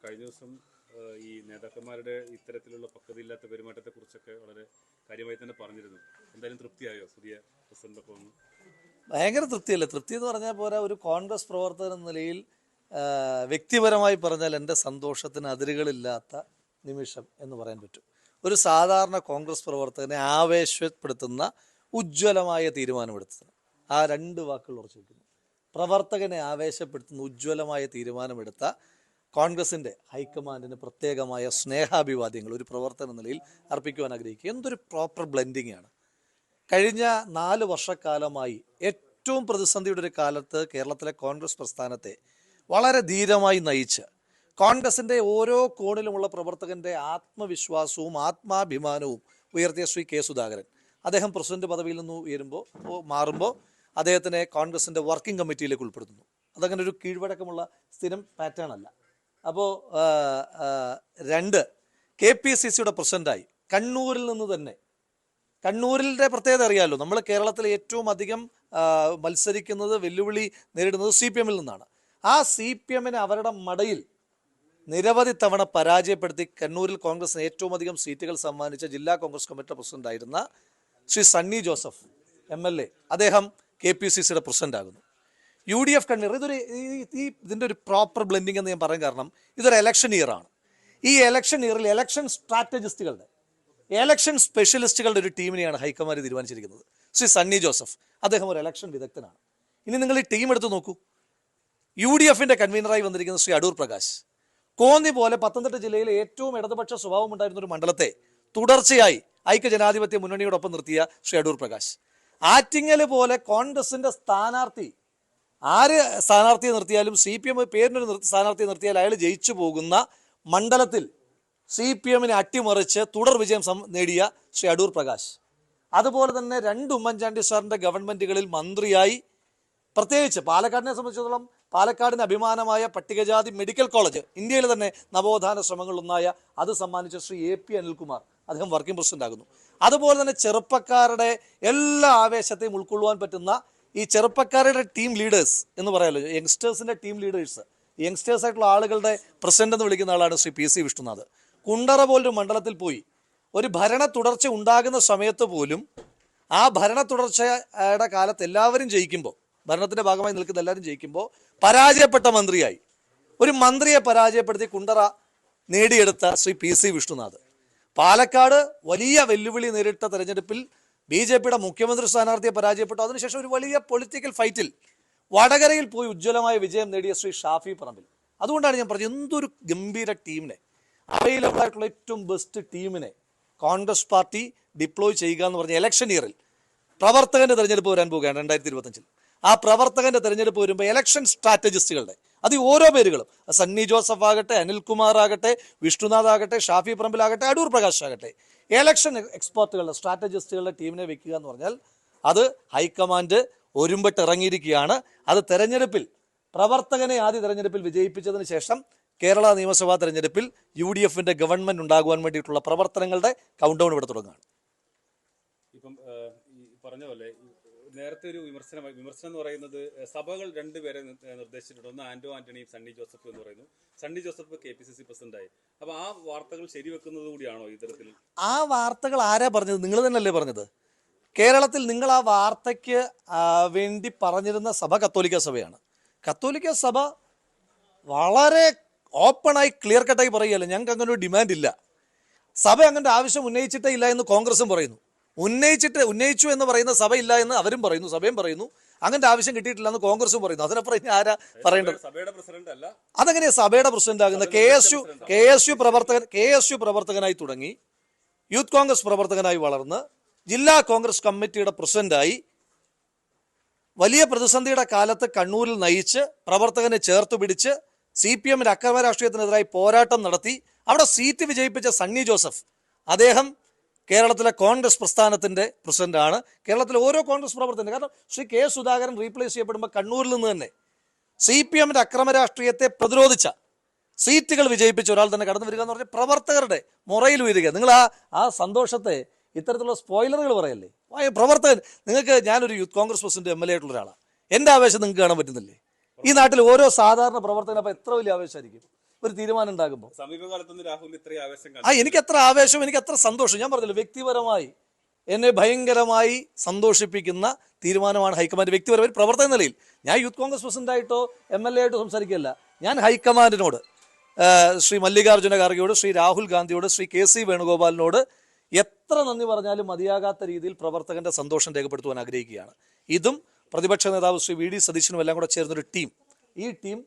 കഴിഞ്ഞ ദിവസം ഈ നേതാക്കന്മാരുടെ ഇത്തരത്തിലുള്ള പക്വതയില്ലാത്ത പെരുമാറ്റത്തെക്കുറിച്ചൊക്കെ വളരെ കാര്യമായി തന്നെ പറഞ്ഞിരുന്നു. എന്തായാലും തൃപ്തിയായോ പുതിയ പ്രസിഡന്റൊക്കെ വന്നു? ഭയങ്കര തൃപ്തിയല്ലേ. തൃപ്തി എന്ന് പറഞ്ഞാൽ പോരാ, ഒരു കോൺഗ്രസ് പ്രവർത്തകൻ എന്ന നിലയിൽ വ്യക്തിപരമായി പറഞ്ഞാൽ എൻ്റെ സന്തോഷത്തിന് അതിരുകളില്ലാത്ത നിമിഷം എന്ന് പറയാൻ പറ്റും. ഒരു സാധാരണ കോൺഗ്രസ് പ്രവർത്തകനെ ആവേശപ്പെടുത്തുന്ന ഉജ്ജ്വലമായ തീരുമാനമെടുത്തത്. ആ രണ്ട് വാക്കുകൾ ഉറച്ചു വയ്ക്കുന്നു. പ്രവർത്തകനെ ആവേശപ്പെടുത്തുന്ന ഉജ്ജ്വലമായ തീരുമാനമെടുത്ത കോൺഗ്രസിൻ്റെ ഹൈക്കമാൻഡിന് പ്രത്യേകമായ സ്നേഹാഭിവാദ്യങ്ങൾ ഒരു പ്രവർത്തന നിലയിൽ അർപ്പിക്കുവാൻ ആഗ്രഹിക്കുക. എന്തൊരു പ്രോപ്പർ ബ്ലെൻഡിങ് ആണ്. കഴിഞ്ഞ 4 വർഷക്കാലമായി ഏറ്റവും പ്രതിസന്ധിയുടെ ഒരു കാലത്ത് കേരളത്തിലെ കോൺഗ്രസ് പ്രസ്ഥാനത്തെ വളരെ ധീരമായി നയിച്ച് കോൺഗ്രസിൻ്റെ ഓരോ കോണിലുമുള്ള പ്രവർത്തകൻ്റെ ആത്മവിശ്വാസവും ആത്മാഭിമാനവും ഉയർത്തിയ ശ്രീ കെ സുധാകരൻ, അദ്ദേഹം പ്രസിഡന്റ് പദവിയിൽ നിന്ന് മാറുമ്പോൾ അദ്ദേഹത്തിനെ കോൺഗ്രസിൻ്റെ വർക്കിംഗ് കമ്മിറ്റിയിലേക്ക് ഉൾപ്പെടുത്തുന്നു. അതങ്ങനെ ഒരു കീഴ്വഴക്കമുള്ള സ്ഥിരം പാറ്റേൺ അല്ല. അപ്പോൾ 2 KPCCയുടെ പ്രസിഡന്റായി കണ്ണൂരിൽ നിന്ന് തന്നെ. കണ്ണൂരിൻ്റെ പ്രത്യേകത അറിയാമല്ലോ, നമ്മൾ കേരളത്തിൽ ഏറ്റവും അധികം മത്സരിക്കുന്നത്, വെല്ലുവിളി നേരിടുന്നത് CPM നിന്നാണ്. ആ CPM അവരുടെ മടയിൽ നിരവധി തവണ പരാജയപ്പെടുത്തി കണ്ണൂരിൽ കോൺഗ്രസിന് ഏറ്റവും അധികം സീറ്റുകൾ സമ്മാനിച്ച ജില്ലാ കോൺഗ്രസ് കമ്മിറ്റി പ്രസിഡന്റായിരുന്ന ശ്രീ സണ്ണി ജോസഫ് MLA, അദ്ദേഹം KPCCയുടെ പ്രസിഡന്റാകുന്നു. UDF കണ്ണൂർ. ഇതിൻ്റെ ഒരു പ്രോപ്പർ ബ്ലെൻഡിങ് എന്ന് ഞാൻ പറയാൻ കാരണം, ഇതൊരു എലക്ഷൻ ഇയറാണ്. ഈ എലക്ഷൻ ഇയറിൽ എലക്ഷൻ സ്ട്രാറ്റജിസ്റ്റുകളുടെ, എലക്ഷൻ സ്പെഷ്യലിസ്റ്റുകളുടെ ഒരു ടീമിനെയാണ് ഹൈക്കമാൻഡ് തീരുമാനിച്ചിരിക്കുന്നത്. ശ്രീ സണ്ണി ജോസഫ്, അദ്ദേഹം ഒരു എലക്ഷൻ വിദഗ്ധനാണ്. ഇനി നിങ്ങൾ ഈ ടീം എടുത്ത് നോക്കൂ. UDFന്റെ കൺവീനറായി വന്നിരിക്കുന്ന ശ്രീ അടൂർ പ്രകാശ്. കോന്നി പോലെ പത്തനംതിട്ട ജില്ലയിലെ ഏറ്റവും ഇടതുപക്ഷ സ്വഭാവം ഉണ്ടായിരുന്ന ഒരു മണ്ഡലത്തെ തുടർച്ചയായി ഐക്യജനാധിപത്യ മുന്നണിയോടൊപ്പം നിർത്തിയ ശ്രീ അടൂർ പ്രകാശ്. ആറ്റിങ്ങൽ പോലെ കോൺഗ്രസിന്റെ സ്ഥാനാർത്ഥി, ആര് സ്ഥാനാർത്ഥിയെ നിർത്തിയാലും CPM പേരിനൊരു സ്ഥാനാർത്ഥിയെ നിർത്തിയാൽ അയാൾ ജയിച്ചു പോകുന്ന മണ്ഡലത്തിൽ CPMനെ അട്ടിമറിച്ച് തുടർ വിജയം നേടിയ ശ്രീ അടൂർ പ്രകാശ്. അതുപോലെ തന്നെ 2 ഉമ്മൻചാണ്ടി സാറിൻ്റെ ഗവൺമെൻറ്റുകളിൽ മന്ത്രിയായി, പ്രത്യേകിച്ച് പാലക്കാടിനെ സംബന്ധിച്ചിടത്തോളം പാലക്കാടിന് അഭിമാനമായ പട്ടികജാതി മെഡിക്കൽ കോളേജ്, ഇന്ത്യയിൽ തന്നെ നവോത്ഥാന ശ്രമങ്ങളൊന്നായ അത് സമ്മാനിച്ച ശ്രീ AP അനിൽകുമാർ, അദ്ദേഹം വർക്കിംഗ് പ്രസിഡന്റ് ആകുന്നു. അതുപോലെ തന്നെ ചെറുപ്പക്കാരുടെ എല്ലാ ആവേശത്തെയും ഉൾക്കൊള്ളുവാൻ പറ്റുന്ന ഈ ചെറുപ്പക്കാരുടെ ടീം ലീഡേഴ്സ് എന്ന് പറയാമല്ലോ, യങ്സ്റ്റേഴ്സിൻ്റെ ടീം ലീഡേഴ്സ്, യങ്സ്റ്റേഴ്സ് ആയിട്ടുള്ള ആളുകളുടെ പ്രസിഡന്റ് എന്ന് വിളിക്കുന്ന ആളാണ് ശ്രീ PC വിഷ്ണുനാഥ്. കുണ്ടറ പോലൊരു മണ്ഡലത്തിൽ പോയി ഒരു ഭരണ തുടർച്ച ഉണ്ടാകുന്ന സമയത്ത് പോലും ആ ഭരണ തുടർച്ചയുടെ കാലത്ത് എല്ലാവരും ജയിക്കുമ്പോൾ, ഭരണത്തിൻ്റെ ഭാഗമായി നിൽക്കുന്ന എല്ലാവരും ജയിക്കുമ്പോൾ പരാജയപ്പെട്ട മന്ത്രിയായി, ഒരു മന്ത്രിയെ പരാജയപ്പെടുത്തി കുണ്ടറ നേടിയെടുത്ത ശ്രീ PC വിഷ്ണുനാഥ്. പാലക്കാട് വലിയ വെല്ലുവിളി നേരിട്ട തെരഞ്ഞെടുപ്പിൽ BJPയുടെ മുഖ്യമന്ത്രി സ്ഥാനാർത്ഥിയെ പരാജയപ്പെട്ടു. അതിനുശേഷം ഒരു വലിയ പൊളിറ്റിക്കൽ ഫൈറ്റിൽ വടകരയിൽ പോയി ഉജ്ജ്വലമായ വിജയം നേടിയ ശ്രീ ഷാഫി പറമ്പിൽ. അതുകൊണ്ടാണ് ഞാൻ പറഞ്ഞത്, എന്തൊരു ഗംഭീര ടീമിനെ, അവൈലബിൾ ആയിട്ടുള്ള ഏറ്റവും ബെസ്റ്റ് ടീമിനെ കോൺഗ്രസ് പാർട്ടി ഡിപ്ലോയ് ചെയ്യുക എന്ന് പറഞ്ഞ ഇലക്ഷൻ ഇയറിൽ പ്രവർത്തകന്റെ തെരഞ്ഞെടുപ്പ് വരാൻ പോവുകയാണ് 2025. ആ പ്രവർത്തകന്റെ തെരഞ്ഞെടുപ്പ് വരുമ്പോൾ ഇലക്ഷൻ സ്ട്രാറ്റജിസ്റ്റുകളുടെ, അത് ഓരോ പേരുകളും, സണ്ണി ജോസഫ് ആകട്ടെ, അനിൽകുമാർ ആകട്ടെ, വിഷ്ണുനാഥ് ആകട്ടെ, ഷാഫി പറമ്പിലാകട്ടെ, അടൂർ പ്രകാശ് ആകട്ടെ, ഇലക്ഷൻ എക്സ്പെർട്ടുകളുടെ, സ്ട്രാറ്റജിസ്റ്റുകളുടെ ടീമിനെ വെക്കുക എന്ന് പറഞ്ഞാൽ അത് ഹൈക്കമാൻഡ് ഒരുമ്പിട്ട് ഇറങ്ങിയിരിക്കുകയാണ്. അത് തെരഞ്ഞെടുപ്പിൽ പ്രവർത്തകനെ ആദ്യ തെരഞ്ഞെടുപ്പിൽ വിജയിപ്പിച്ചതിന് ശേഷം കേരള നിയമസഭാ തെരഞ്ഞെടുപ്പിൽ UDFന്റെ ഗവൺമെന്റ് ഉണ്ടാകുവാൻ വേണ്ടിയിട്ടുള്ള പ്രവർത്തനങ്ങളുടെ കൗണ്ട് ഡൗൺ ഇവിടെ തുടങ്ങുകയാണ്. ഇപ്പം പറഞ്ഞ പോലെ നേരത്തെ ഒരു വിമർശനം എന്ന് പറയുന്നത്, സഭകൾ 2 പേരെ നിർദ്ദേശിച്ചിട്ടുണ്ട്. ഒന്ന് ആന്റോ ആന്റണിയും സണ്ണി ജോസഫ് എന്ന് പറയുന്നു. സണ്ണി ജോസഫ് KPCC പ്രസിഡന്റായി. അപ്പൊ ആ വാർത്തകൾ ശരിവെക്കുന്നത് കൂടിയാണോ ഇത്തരത്തിൽ? ആ വാർത്തകൾ ആരാ പറഞ്ഞത്? നിങ്ങൾ തന്നെയല്ലേ പറഞ്ഞത്. കേരളത്തിൽ നിങ്ങൾ ആ വാർത്തയ്ക്ക് വേണ്ടി പറഞ്ഞിരുന്ന സഭ കത്തോലിക്ക സഭയാണ്. കത്തോലിക്ക സഭ വളരെ ഓപ്പണായി ക്ലിയർ കട്ടായി പറയുകയല്ല, ഞങ്ങൾക്ക് അങ്ങനെ ഒരു ഡിമാൻഡ് ഇല്ല, സഭ അങ്ങനത്തെ ആവശ്യം ഉന്നയിച്ചിട്ടേ ഇല്ല എന്ന് കോൺഗ്രസും പറയുന്നു. ഉന്നയിച്ചു എന്ന് പറയുന്ന സഭ ഇല്ല എന്ന് അവരും പറയുന്നു, സഭയും പറയുന്നു. അങ്ങനത്തെ ആവശ്യം കിട്ടിയിട്ടില്ല എന്ന് കോൺഗ്രസും പറയുന്നു. അതിനപ്പുറം ഇനി ആരാ പറയേണ്ടത്? അതെങ്ങനെയാ സഭയുടെ പ്രസിഡന്റ് ആകുന്ന? KSU പ്രവർത്തകനായി തുടങ്ങി, യൂത്ത് കോൺഗ്രസ് പ്രവർത്തകനായി വളർന്ന്, ജില്ലാ കോൺഗ്രസ് കമ്മിറ്റിയുടെ പ്രസിഡന്റായി, വലിയ പ്രതിസന്ധിയുടെ കാലത്ത് കണ്ണൂരിൽ നയിച്ച് പ്രവർത്തകനെ ചേർത്ത് പിടിച്ച് CPMന്റെ അക്രമ രാഷ്ട്രീയത്തിനെതിരായി പോരാട്ടം നടത്തി അവിടെ സീറ്റ് വിജയിപ്പിച്ച സണ്ണി ജോസഫ്, അദ്ദേഹം കേരളത്തിലെ കോൺഗ്രസ് പ്രസ്ഥാനത്തിൻ്റെ പ്രസിഡന്റാണ്. കേരളത്തിലെ ഓരോ കോൺഗ്രസ് പ്രവർത്തകനും, കാരണം ശ്രീ K സുധാകരൻ റീപ്ലേസ് ചെയ്യപ്പെടുമ്പോൾ കണ്ണൂരിൽ നിന്ന് തന്നെ CPMന്റെ അക്രമ രാഷ്ട്രീയത്തെ പ്രതിരോധിച്ച, സീറ്റുകൾ വിജയിപ്പിച്ച ഒരാൾ തന്നെ കടന്നു വരിക എന്ന് പറഞ്ഞാൽ പ്രവർത്തകരുടെ മുറയിൽ ഉയരുക. നിങ്ങൾ ആ സന്തോഷത്തെ ഇത്തരത്തിലുള്ള സ്പോയിലറുകൾ പറയല്ലേ. പ്രവർത്തകൻ, നിങ്ങൾക്ക്, ഞാനൊരു യൂത്ത് കോൺഗ്രസ് പ്രസിഡന്റ് MLA ആയിട്ടുള്ള ഒരാളാണ്, എൻ്റെ ആവേശം നിങ്ങൾക്ക് കാണാൻ പറ്റുന്നില്ലേ? ഈ നാട്ടിൽ ഓരോ സാധാരണ പ്രവർത്തകനും അപ്പോൾ എത്ര വലിയ ആവേശമായിരിക്കും. ഒരു തീരുമാനം ഉണ്ടാകുമ്പോൾ. സമീപകാലത്തൊന്നും രാഹുൽ ഇത്രയും ആവേശം എനിക്ക് എത്ര ആവേശം, എനിക്ക് എത്ര സന്തോഷം. ഞാൻ പറഞ്ഞല്ലോ, വ്യക്തിപരമായി എന്നെ ഭയങ്കരമായി സന്തോഷിപ്പിക്കുന്ന തീരുമാനമാണ് ഹൈക്കമാൻഡ്. വ്യക്തിപരമായി പ്രവർത്തന നിലയിൽ ഞാൻ യൂത്ത് കോൺഗ്രസ് പ്രസിഡന്റായിട്ടോ MLA ആയിട്ടോ സംസാരിക്കുകയല്ല. ഞാൻ ഹൈക്കമാൻഡിനോട്, ശ്രീ മല്ലികാർജ്ജുന ഖാർഗെയോട്, ശ്രീ രാഹുൽ ഗാന്ധിയോട്, ശ്രീ KC വേണുഗോപാലിനോട് എത്ര നന്ദി പറഞ്ഞാലും മതിയാകാത്ത രീതിയിൽ പ്രവർത്തകന്റെ സന്തോഷം രേഖപ്പെടുത്തുവാൻ ആഗ്രഹിക്കുകയാണ്. ഇതും പ്രതിപക്ഷ നേതാവ് ശ്രീ VD സതീശനും എല്ലാം കൂടെ ചേർന്നൊരു ടീം. ഈ ടീം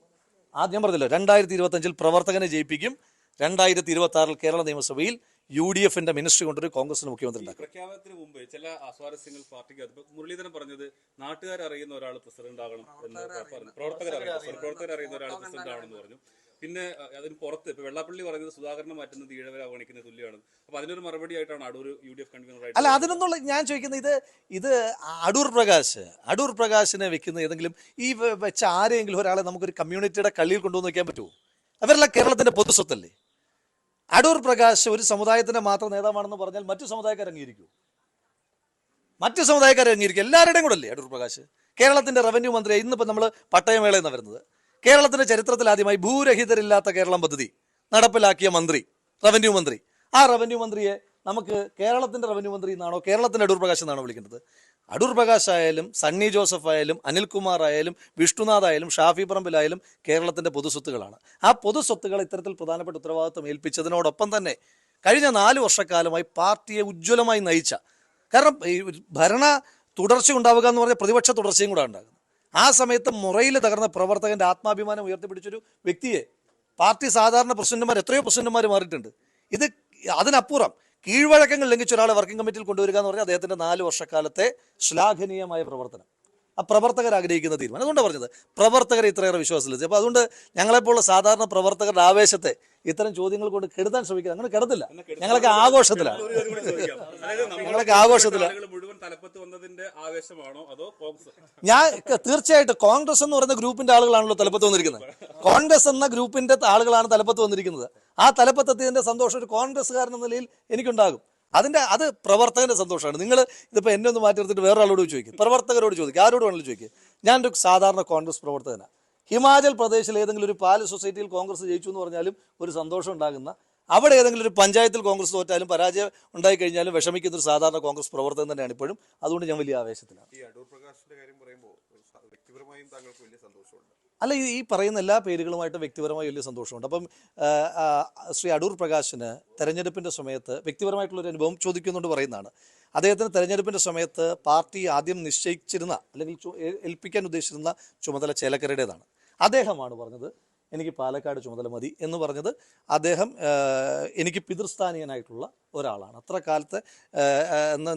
ആദ്യം പറഞ്ഞല്ലോ 2025 പ്രവർത്തകനെ ജയിപ്പിക്കും. 2026 കേരള നിയമസഭയിൽ UDFന്റെ മിനിസ്ട്രി കൊണ്ടൊരു കോൺഗ്രസിന് മുഖ്യമന്ത്രി ഉണ്ടാക്കും. പ്രഖ്യാപനത്തിന് മുമ്പ് ചില അസ്വാരസ്യങ്ങൾ പാർട്ടിക്ക് മുരളീധരൻ പറഞ്ഞത് നാട്ടുകാർ അറിയുന്ന ഒരാൾ പ്രസിഡന്റ് ആകണം എന്ന് പറഞ്ഞു. പ്രവർത്തകർ അറിയുന്ന ഒരാൾ പ്രസിഡന്റ് ആവണമെന്ന് പറഞ്ഞു. പിന്നെ അതിന് പുറത്ത് ഇപ്പൊ വെള്ളാപ്പള്ളി പറയുന്നത് സുധാകരനെ മാറ്റുന്നത് ഈഴവരെ അവഗണിക്കുന്നത് തുല്യമാണ്. അപ്പൊ അതിനൊരു മറുപടി ആയിട്ടാണ് അടൂർ UDF കൺവീനറായിട്ട്. അല്ല, അതിനൊന്നുള്ള ഞാൻ ചോദിക്കുന്നത്, ഇത് അടൂർ പ്രകാശിനെ വെക്കുന്ന ഏതെങ്കിലും ഈ വെച്ച ആരെങ്കിലും ഒരാളെ നമുക്കൊരു കമ്മ്യൂണിറ്റിയുടെ കള്ളിയിൽ കൊണ്ടുവന്ന് വെക്കാൻ പറ്റുമോ? അവരെല്ലാം കേരളത്തിന്റെ പൊതുസ്വത്തല്ലേ. അടൂർ പ്രകാശ് ഒരു സമുദായത്തിന്റെ മാത്രം നേതാവാണെന്ന് പറഞ്ഞാൽ മറ്റു സമുദായക്കാർ അംഗീകരിക്കൂ? എല്ലാവരുടെയും കൂടെ അല്ലേ അടൂർ പ്രകാശ്? കേരളത്തിന്റെ റവന്യൂ മന്ത്രി. ഇന്നിപ്പോൾ നമ്മൾ പട്ടയമേള എന്നാണ് വരുന്നത്. കേരളത്തിന്റെ ചരിത്രത്തിൽ ആദ്യമായി ഭൂരഹിതരില്ലാത്ത കേരളം പദ്ധതി നടപ്പിലാക്കിയ മന്ത്രി, റവന്യൂ മന്ത്രി. ആ റവന്യൂ മന്ത്രിയെ നമുക്ക് കേരളത്തിന്റെ റവന്യൂ മന്ത്രി എന്നാണോ കേരളത്തിന്റെ അടൂർ പ്രകാശ് എന്നാണോ വിളിക്കേണ്ടത്? അടൂർ പ്രകാശ് ആയാലും സണ്ണി ജോസഫ് ആയാലും അനിൽകുമാർ ആയാലും വിഷ്ണുനാഥ് ആയാലും ഷാഫി പറമ്പിലായാലും കേരളത്തിന്റെ പൊതുസ്വത്തുകളാണ്. ആ പൊതുസ്വത്തുകൾ ഇത്തരത്തിൽ പ്രധാനപ്പെട്ട ഉത്തരവാദിത്വം ഏൽപ്പിച്ചതിനോടൊപ്പം തന്നെ കഴിഞ്ഞ 4 വർഷക്കാലമായി പാർട്ടിയെ ഉജ്ജ്വലമായി നയിച്ച, കാരണം ഈ ഭരണ തുടർച്ച ഉണ്ടാവുക എന്ന് പറഞ്ഞാൽ പ്രതിപക്ഷ തുടർച്ചയും കൂടെ ഉണ്ടാകുന്നത്. ആ സമയത്ത് മുറയിൽ തകർന്ന പ്രവർത്തകന്റെ ആത്മാഭിമാനം ഉയർത്തിപ്പിടിച്ചൊരു വ്യക്തിയെ പാർട്ടി സാധാരണ എത്രയോ പ്രസിഡന്റുമാർ മാറിയിട്ടുണ്ട്. ഇത് അതിനപ്പുറം കീഴ്വഴക്കങ്ങൾ ലംഘിച്ച ഒരാളെ വർക്കിംഗ് കമ്മിറ്റിയിൽ കൊണ്ടുവരിക എന്ന് പറഞ്ഞാൽ അദ്ദേഹത്തിന്റെ 4 വർഷക്കാലത്തെ ശ്ലാഘനീയമായ പ്രവർത്തനം, ആ പ്രവർത്തകർ ആഗ്രഹിക്കുന്ന തീരുമാനം. അതുകൊണ്ടാണ് പറഞ്ഞത് പ്രവർത്തകരെ ഇത്രയേറെ വിശ്വാസമില്ല. അപ്പോൾ അതുകൊണ്ട് ഞങ്ങളെപ്പോലുള്ള സാധാരണ പ്രവർത്തകരുടെ ആവേശത്തെ ഇത്തരം ചോദ്യങ്ങൾ കൊണ്ട് കെടുത്താൻ ശ്രമിക്കുക. അങ്ങനെ കെടുത്തില്ല. ഞങ്ങളൊക്കെ ആഘോഷത്തിലാണ്. ഞാൻ തീർച്ചയായിട്ടും കോൺഗ്രസ് എന്ന് പറയുന്ന ഗ്രൂപ്പിന്റെ ആളുകളാണല്ലോ തലപ്പത്ത് വന്നിരിക്കുന്നത്. കോൺഗ്രസ് എന്ന ഗ്രൂപ്പിന്റെ ആളുകളാണ് തലപ്പത്ത് വന്നിരിക്കുന്നത്. ആ തലപ്പത്തെത്തിയതിന്റെ സന്തോഷം ഒരു കോൺഗ്രസ്സുകാരൻ എന്ന നിലയിൽ എനിക്കുണ്ടാകും. അത് പ്രവർത്തകന്റെ സന്തോഷമാണ്. നിങ്ങൾ ഇതിപ്പോൾ എന്നെ ഒന്ന് മാറ്റി നിർത്തിയിട്ട് വേറൊരാളോട് ചോദിക്കും, പ്രവർത്തകരോട് ചോദിക്കും, ആരോട് വേണമെങ്കിലും ചോദിക്കും. ഞാനൊരു സാധാരണ കോൺഗ്രസ് പ്രവർത്തകനാണ്. ഹിമാചൽ പ്രദേശിൽ ഏതെങ്കിലും ഒരു പാല് സൊസൈറ്റിയിൽ കോൺഗ്രസ് ജയിച്ചു എന്ന് പറഞ്ഞാലും ഒരു സന്തോഷം ഉണ്ടാകുന്ന, അവിടെ ഏതെങ്കിലും ഒരു പഞ്ചായത്തിൽ കോൺഗ്രസ് തോറ്റാലും പരാജയം ഉണ്ടായി കഴിഞ്ഞാലും വിഷമിക്കുന്ന ഒരു സാധാരണ കോൺഗ്രസ് പ്രവർത്തകൻ തന്നെയാണ് ഇപ്പോഴും. അതുകൊണ്ട് ഞാൻ വലിയ ആവേശത്തിലാണ്. അല്ല, ഈ പറയുന്ന എല്ലാ പേരുകളുമായിട്ട് വ്യക്തിപരമായി വലിയ സന്തോഷമുണ്ട്. അപ്പം ശ്രീ അടൂർ പ്രകാശിന് തെരഞ്ഞെടുപ്പിൻ്റെ സമയത്ത് വ്യക്തിപരമായിട്ടുള്ളൊരു അനുഭവം ചോദിക്കുന്നുണ്ട് പറയുന്നതാണ്. അദ്ദേഹത്തിന് തെരഞ്ഞെടുപ്പിൻ്റെ സമയത്ത് പാർട്ടി ആദ്യം നിശ്ചയിച്ചിരുന്ന അല്ലെങ്കിൽ ഏൽപ്പിക്കാൻ ഉദ്ദേശിച്ചിരുന്ന ചുമതല ചേലക്കരയുടേതാണ്. അദ്ദേഹമാണ് പറഞ്ഞത് എനിക്ക് പാലക്കാട് ചുമതല മതി എന്ന് പറഞ്ഞത്. അദ്ദേഹം എനിക്ക് പിതൃസ്ഥാനീയനായിട്ടുള്ള ഒരാളാണ്. അത്ര കാലത്തെ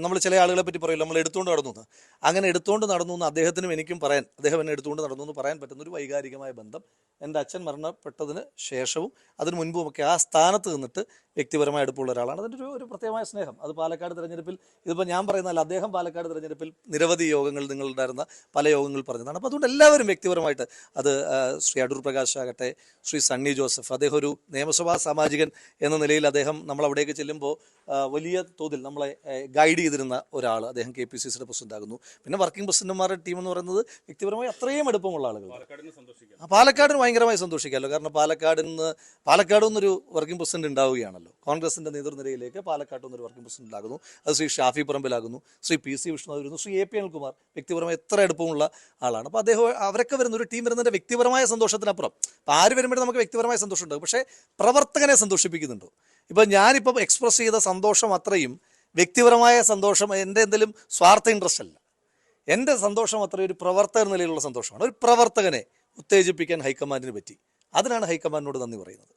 നമ്മൾ ചില ആളുകളെ പറ്റി പറയില്ല, നമ്മൾ എടുത്തുകൊണ്ട് നടന്നു എന്ന്. അങ്ങനെ എടുത്തുകൊണ്ട് നടന്നു എന്ന് അദ്ദേഹത്തിനും എനിക്കും പറയാൻ, അദ്ദേഹം എന്നെ എടുത്തുകൊണ്ട് നടന്നു എന്ന് പറയാൻ പറ്റുന്നൊരു വൈകാരികമായ ബന്ധം എൻ്റെ അച്ഛൻ മരണപ്പെട്ടതിന് ശേഷവും അതിന് മുൻപുമൊക്കെ ആ സ്ഥാനത്ത് നിന്നിട്ട് വ്യക്തിപരമായ അടുപ്പുള്ള ഒരാളാണ്. അതിൻ്റെ ഒരു പ്രത്യേകമായ സ്നേഹം അത് പാലക്കാട് തെരഞ്ഞെടുപ്പിൽ, ഇതിപ്പോൾ ഞാൻ പറയുന്നതല്ല, അദ്ദേഹം പാലക്കാട് തെരഞ്ഞെടുപ്പിൽ നിരവധി യോഗങ്ങൾ നിങ്ങളുണ്ടായിരുന്ന പല യോഗങ്ങൾ പറഞ്ഞതാണ്. അപ്പോൾ അതുകൊണ്ട് എല്ലാവരും വ്യക്തിപരമായിട്ട്, അത് ശ്രീ അടൂർ പ്രകാശ് ആകട്ടെ, ശ്രീ സണ്ണി ജോസഫ്, അദ്ദേഹം ഒരു നിയമസഭാ സാമാജികൻ എന്ന നിലയിൽ അദ്ദേഹം നമ്മളവിടേക്ക് ചെല്ലുമ്പോൾ വലിയ തോതിൽ നമ്മളെ ഗൈഡ് ചെയ്തിരുന്ന ഒരാൾ, അദ്ദേഹം KPCCയുടെ പ്രസിഡന്റ് ആകുന്നു. പിന്നെ വർക്കിംഗ് പ്രസിഡന്റുമാരുടെ ടീം എന്ന് പറയുന്നത് വ്യക്തിപരമായി അത്രയും അടുപ്പമുള്ള ആളുകൾ. പാലക്കാടിന് ഭയങ്കരമായി സന്തോഷിക്കാമല്ലോ. കാരണം പാലക്കാട് നിന്നൊരു വർക്കിംഗ് പ്രസിഡന്റ് ഉണ്ടാവുകയാണല്ലോ. കോൺഗ്രസിന്റെ നേതൃനിരയിലേക്ക് പാലക്കാട് നിന്നൊരു വർക്കിംഗ് പ്രസിഡന്റ് ആകുന്നു. അത് ശ്രീ ഷാഫി പറമ്പിലാകുന്നു, ശ്രീ PC വിഷ്ണു വരുന്നു, ശ്രീ AP അനിൽകുമാർ വ്യക്തിപരമായി എത്ര അടുപ്പമുള്ള ആളാണ്. അപ്പോൾ അവരൊക്കെ വരുന്ന ഒരു ടീം വരുന്നതിന്റെ വ്യക്തിപരമായ സന്തോഷത്തിനപ്പുറം ആര് വരുമ്പോഴും നമുക്ക് വ്യക്തിപരമായ സന്തോഷം ഉണ്ടാകും. പക്ഷേ പ്രവർത്തകനെ സന്തോഷിപ്പിക്കുന്നുണ്ടോ? ഇപ്പം ഞാനിപ്പോൾ എക്സ്പ്രസ് ചെയ്ത സന്തോഷം അത്രയും വ്യക്തിപരമായ സന്തോഷം, എൻ്റെ എന്തെങ്കിലും സ്വാർത്ഥ ഇൻട്രസ്റ്റ് അല്ല. എൻ്റെ സന്തോഷം അത്രയും ഒരു പ്രവർത്തകർ നിലയിലുള്ള സന്തോഷമാണ്. ഒരു പ്രവർത്തകനെ ഉത്തേജിപ്പിക്കാൻ ഹൈക്കമാൻഡിന് പറ്റി. അതിനാണ് ഹൈക്കമാൻഡിനോട് നന്ദി പറയുന്നത്.